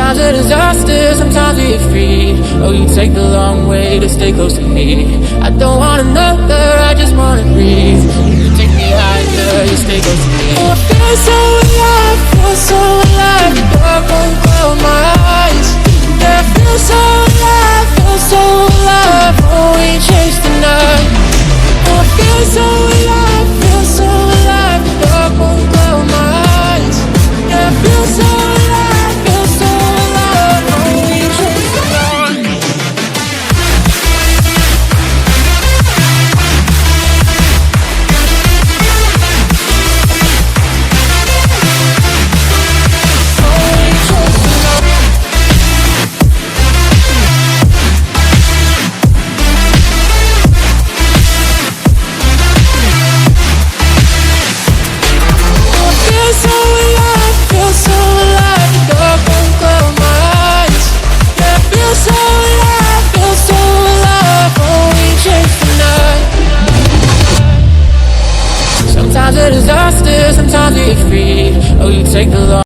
Sometimes a disaster, sometimes we get free. Oh, you take the long way to stay close to me. I don't want another, I just wanna breathe. You take me higher, you stay close to me. Oh, I feel so alive, feel so alive. The dark won't cloud my eyes. Yeah, I feel so alive, feel so alive. Oh, we chase the night. Oh, I feel so alive, feel so alive. The dark won't cloud my eyes. Yeah, I feel so alive, feel so alive. Oh, we chase the night. Sometimes a disaster, sometimes we get free. Oh, you take the long